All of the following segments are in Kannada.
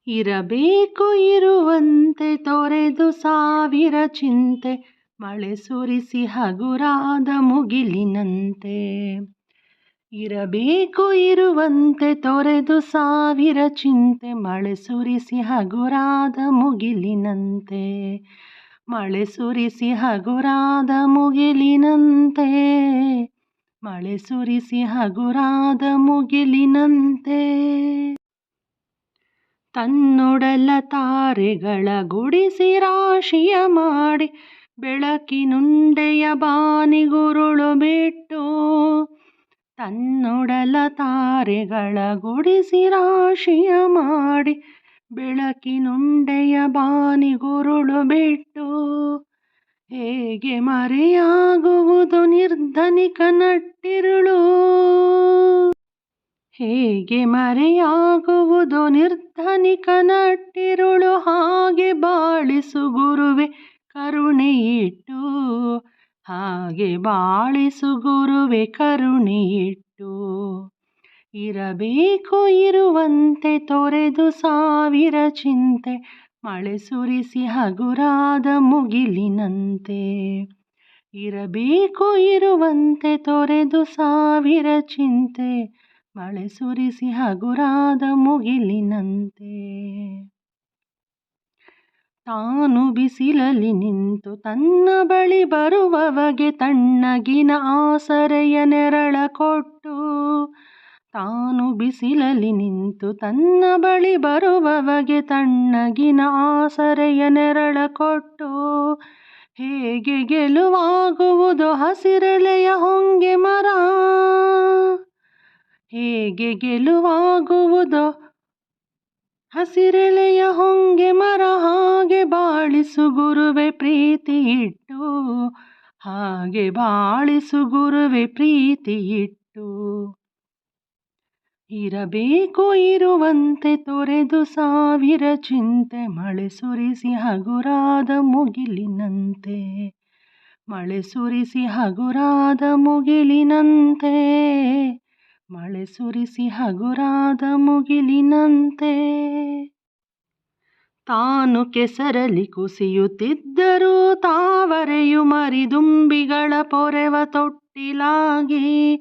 ಇರಬೇಕು ಇರುವಂತೆ ತೊರೆದು ಸಾವಿರ ಚಿಂತೆ, ಮಳೆ ಸುರಿಸಿ ಹಗುರಾದ ಮುಗಿಲಿನಂತೆ. ಇರಬೇಕು ಇರುವಂತೆ ತೊರೆದು ಸಾವಿರ ಚಿಂತೆ, ಮಳೆ ಸುರಿಸಿ ಹಗುರಾದ ಮುಗಿಲಿನಂತೆ. ಮಳೆ ಸುರಿಸಿ ಹಗುರಾದ ಮುಗಿಲಿನಂತೆ. ಮಳೆ ಸುರಿಸಿ ಹಗುರಾದ ಮುಗಿಲಿನಂತೆ. ತನ್ನೊಡಲ ತಾರೆಗಳ ಗುಡಿಸಿ ರಾಶಿಯ ಮಾಡಿ, ಬೆಳಕಿನುಂಡೆಯ ಬಾನಿಗುರುಳು ಬಿಟ್ಟು. ತನ್ನೊಡಲ ತಾರೆಗಳ ಗುಡಿಸಿ ರಾಶಿಯ ಮಾಡಿ, ಬೆಳಕಿನುಂಡೆಯ ಬಾನಿಗುರುಳು ಬಿಟ್ಟು. ಹೇಗೆ ಮರೆಯಾಗುವುದು ನಿರ್ಧನಿಕ ನಟ್ಟಿರುಳು. ಹೇಗೆ ಮರೆಯಾಗುವುದು ನಿರ್ಧನಿಕ ನಟ್ಟಿರುಳು. ಹಾಗೆ ಬಾಳಿಸು ಗುರುವೆ ಕರುಣೆಯಿಟ್ಟು. ಹಾಗೆ ಬಾಳಿಸು ಗುರುವೆ ಕರುಣೆಯಿಟ್ಟು. ಇರಬೇಕು ಇರುವಂತೆ ತೊರೆದು ಸಾವಿರ ಚಿಂತೆ, ಮಳೆ ಸುರಿಸಿ ಹಗುರಾದ ಮುಗಿಲಿನಂತೆ. ಇರಬೇಕು ಇರುವಂತೆ ತೊರೆದು ಸಾವಿರ ಚಿಂತೆ, ಮಳೆ ಸುರಿಸಿ ಹಗುರಾದ ಮುಗಿಲಿನಂತೆ. ತಾನು ಬಿಸಿಲಲ್ಲಿ ನಿಂತು ತನ್ನ ಬಳಿ ಬರುವವಗೆ ತಣ್ಣಗಿನ ಆಸರೆಯ ನೆರಳ ಕೊಟ್ಟು. ತಾನು ಬಿಸಿಲಲ್ಲಿ ನಿಂತು ತನ್ನ ಬಳಿ ಬರುವವಗೆ ತಣ್ಣಗಿನ ಆಸರೆಯ ನೆರಳ ಕೊಟ್ಟು. ಹೇಗೆ ಗೆಲುವಾಗುವುದು ಹಸಿರೆಲೆಯ ಹೊಂಗೆ ಮರ. ಹೇಗೆ ಗೆಲುವಾಗುವುದು ಹಸಿರೆಲೆಯ ಹೊಂಗೆ ಮರ. ಹಾಗೆ ಬಾಳಿಸು ಗುರುವೆ ಪ್ರೀತಿ ಇಟ್ಟು. ಹಾಗೆ ಬಾಳಿಸು ಗುರುವೆ ಪ್ರೀತಿ ಇಟ್ಟು. ಇರಬೇಕು ಇರುವಂತೆ ತೊರೆದು ಸಾವಿರ ಚಿಂತೆ, ಮಳೆ ಸುರಿಸಿ ಹಗುರಾದ ಮುಗಿಲಿನಂತೆ. ಮಳೆ ಸುರಿಸಿ ಹಗುರಾದ ಮುಗಿಲಿನಂತೆ. ಮಳೆ ಸುರಿಸಿ ಹಗುರಾದ ಮುಗಿಲಿನಂತೆ. ತಾನು ಕೆಸರಲ್ಲಿ ಕುಸಿಯುತ್ತಿದ್ದರೂ ತಾವರೆಯು ಮರಿದುಂಬಿಗಳ ಪೊರೆವ ತೊಟ್ಟಿಲಾಗಿ.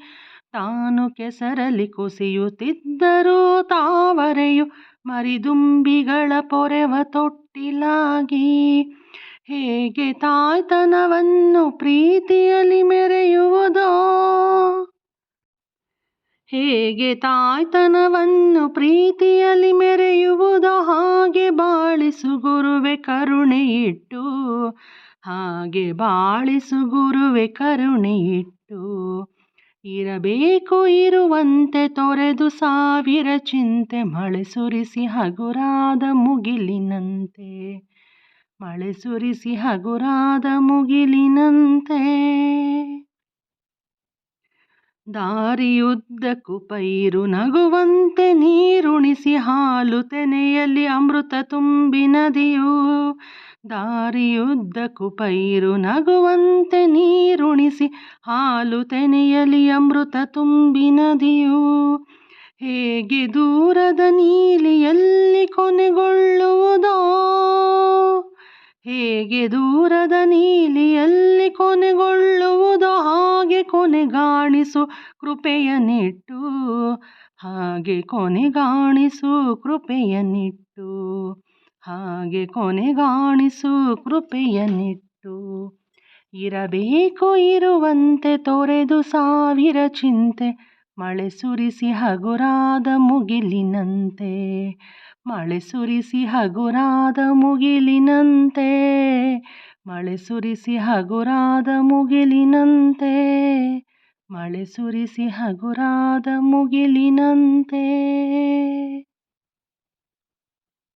ತಾನು ಕೆಸರಲ್ಲಿ ಕುಸಿಯುತ್ತಿದ್ದರೂ ತಾವರೆಯು ಮರಿದುಂಬಿಗಳ ಪೊರೆವ ತೊಟ್ಟಿಲಾಗಿ. ಹೇಗೆ ತಾಯ್ತನವನ್ನು ಪ್ರೀತಿಯಲ್ಲಿ ಮೆರೆಯುವುದೋ. ಹೇಗೆ ತಾಯ್ತನವನ್ನು ಪ್ರೀತಿಯಲ್ಲಿ ಮೆರೆಯುವುದೋ. ಹಾಗೆ ಬಾಳಿಸು ಗುರುವೆ ಕರುಣೆಯಿಟ್ಟು. ಹಾಗೆ ಬಾಳಿಸು ಗುರುವೆ ಕರುಣೆಯಿಟ್ಟು. ಇರಬೇಕು ಇರುವಂತೆ ತೊರೆದು ಸಾವಿರ ಚಿಂತೆ, ಮಳೆ ಸುರಿಸಿ ಹಗುರಾದ ಮುಗಿಲಿನಂತೆ. ಮಳೆ ಸುರಿಸಿ ಹಗುರಾದ ಮುಗಿಲಿನಂತೆ. ದಾರಿಯುದ್ದಕ್ಕೂ ಪೈರು ನಗುವಂತೆ ನೀರುಣಿಸಿ ಹಾಲು ತೆನೆಯಲ್ಲಿ ಅಮೃತ ತುಂಬಿ ನದಿಯು. ದಾರಿಯುದ್ದಕ್ಕೂ ಪೈರು ನಗುವಂತೆ ನೀರುಣಿಸಿ ಹಾಲು ತೆನೆಯಲ್ಲಿ ಅಮೃತ ತುಂಬಿ ನದಿಯು. ಹೇಗೆ ದೂರದ ನೀಲಿಯಲ್ಲಿ ಕೊನೆಗೊಳ್ಳುವುದೋ. ಹೇಗೆ ದೂರದ ನೀಲಿಯಲ್ಲಿ ಕೊನೆಗೊಳ್ಳುವುದೋ. ಹಾಗೆ ಕೊನೆಗಾಣಿಸು ಕೃಪೆಯನ್ನಿಟ್ಟು. ಹಾಗೆ ಕೊನೆಗಾಣಿಸು ಕೃಪೆಯನ್ನಿಟ್ಟು. ಹಾಗೆ ಕೊನೆಗಾಣಿಸು ಕೃಪೆಯನ್ನಿಟ್ಟು. ಇರಬೇಕು ಇರುವಂತೆ ತೊರೆದು ಸಾವಿರ ಚಿಂತೆ, ಮಳೆ ಸುರಿಸಿ ಹಗುರಾದ ಮುಗಿಲಿನಂತೆ. ಮಳೆ ಸುರಿಸಿ ಹಗುರಾದ ಮುಗಿಲಿನಂತೆ. ಮಳೆ ಸುರಿಸಿ ಹಗುರಾದ ಮುಗಿಲಿನಂತೆ. ಮಳೆ ಸುರಿಸಿ ಹಗುರಾದ ಮುಗಿಲಿನಂತೆ.